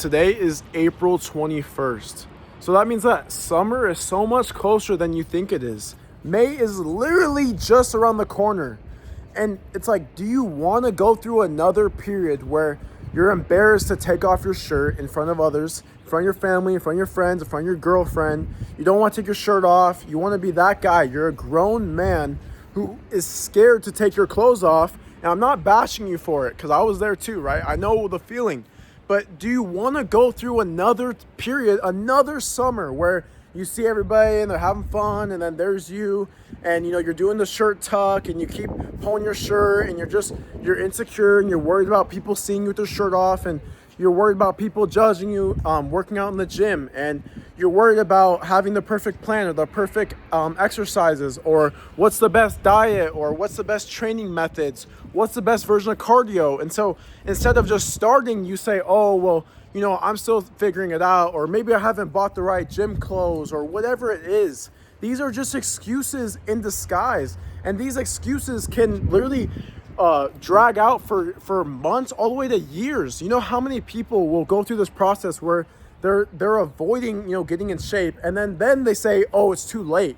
Today is April 21st. So that means that summer is so much closer than you think it is. May is literally just around the corner. And it's like, do you want to go through another period where you're embarrassed to take off your shirt in front of others, in front of your family, in front of your friends, in front of your girlfriend? You don't want to take your shirt off. You want to be that guy. You're a grown man who is scared to take your clothes off. And I'm not bashing you for it because I was there too, right? I know the feeling. But do you want to go through another period, another summer where you see everybody and they're having fun, and then there's you, and you're doing the shirt tuck and you keep pulling your shirt, and you're insecure and you're worried about people seeing you with your shirt off, and you're worried about people judging you working out in the gym, and you're worried about having the perfect plan or the perfect exercises, or what's the best diet, or what's the best training methods, what's the best version of cardio. And so instead of just starting, you say, oh, well, I'm still figuring it out, or maybe I haven't bought the right gym clothes, or whatever it is. These are just excuses in disguise. And these excuses can literally drag out for months all the way to years. You know how many people will go through this process where they're avoiding, getting in shape, and then they say, oh, it's too late.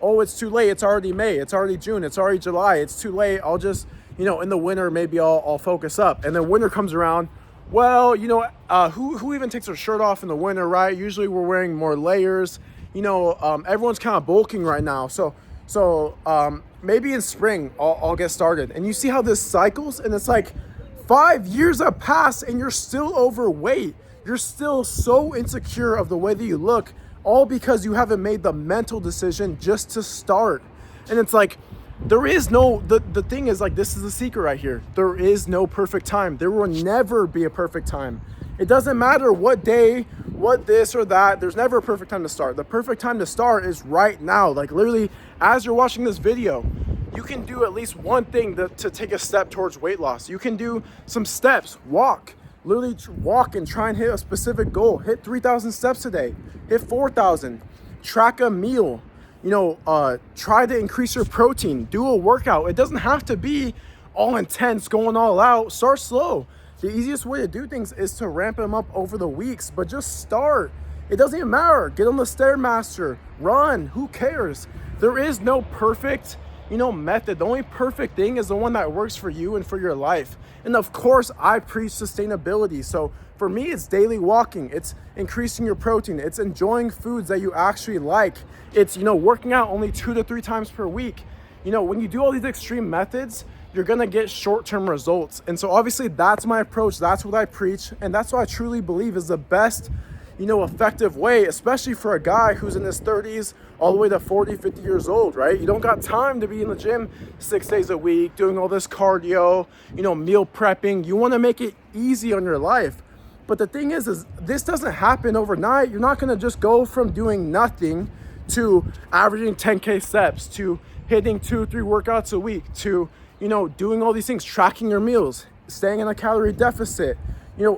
Oh, it's too late. It's already May. It's already June. It's already July. It's too late. I'll just, in the winter, maybe I'll focus up. And then winter comes around. Well, who even takes their shirt off in the winter, right? Usually we're wearing more layers. Everyone's kind of bulking right now. So maybe in spring I'll get started. And you see how this cycles, and it's like 5 years have passed and you're still overweight. You're still so insecure of the way that you look, all because you haven't made the mental decision just to start. And it's like, there is no, the thing is, like, this is the secret right here. There is no perfect time. There will never be a perfect time. It doesn't matter what day, what this or that. There's never a perfect time to start. The perfect time to start is right now. Like, literally, as you're watching this video, you can do at least one thing to take a step towards weight loss. You can do some steps, walk. Literally walk and try and hit a specific goal. Hit 3,000 steps a day. Hit 4,000. Track a meal. Try to increase your protein. Do a workout. It doesn't have to be all intense, going all out. Start slow. The easiest way to do things is to ramp them up over the weeks, but just start. It doesn't even matter. Get on the Stairmaster. Run. Who cares? There is no perfect method. The only perfect thing is the one that works for you and for your life. And of course, I preach sustainability. So for me, it's daily walking. It's increasing your protein. It's enjoying foods that you actually like. It's, working out only 2 to 3 times per week. When you do all these extreme methods, you're going to get short-term results. And so obviously that's my approach. That's what I preach. And that's what I truly believe is the best effective way, especially for a guy who's in his 30s all the way to 40, 50 years old, right? You don't got time to be in the gym 6 days a week, doing all this cardio, meal prepping. You want to make it easy on your life. But the thing is this doesn't happen overnight. You're not going to just go from doing nothing to averaging 10K steps, to hitting 2-3 workouts a week, to, doing all these things, tracking your meals, staying in a calorie deficit.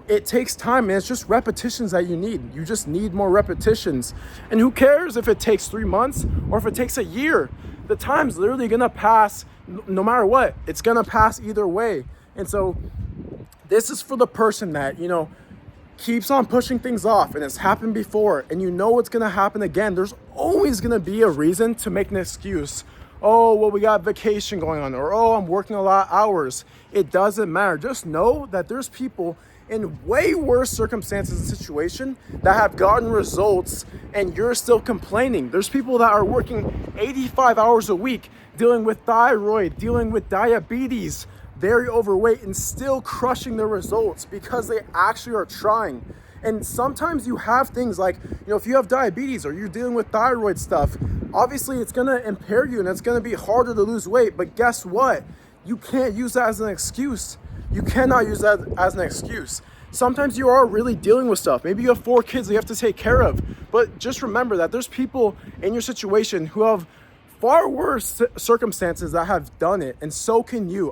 It takes time, and it's just repetitions that you need. You just need more repetitions. And who cares if it takes 3 months or if it takes a year? The time's literally gonna pass no matter what. It's gonna pass either way. And so this is for the person that, keeps on pushing things off, and it's happened before, and it's gonna happen again. There's always gonna be a reason to make an excuse. Oh, well, we got vacation going on, or oh, I'm working a lot of hours. It doesn't matter. Just know that there's people in way worse circumstances and situation that have gotten results, and you're still complaining. There's people that are working 85 hours a week, dealing with thyroid, dealing with diabetes, very overweight, and still crushing their results because they actually are trying. And sometimes you have things like, if you have diabetes or you're dealing with thyroid stuff, obviously it's gonna impair you and it's gonna be harder to lose weight. But guess what? You can't use that as an excuse. You cannot use that as an excuse. Sometimes you are really dealing with stuff. Maybe you have 4 kids that you have to take care of. But just remember that there's people in your situation who have far worse circumstances that have done it, and so can you.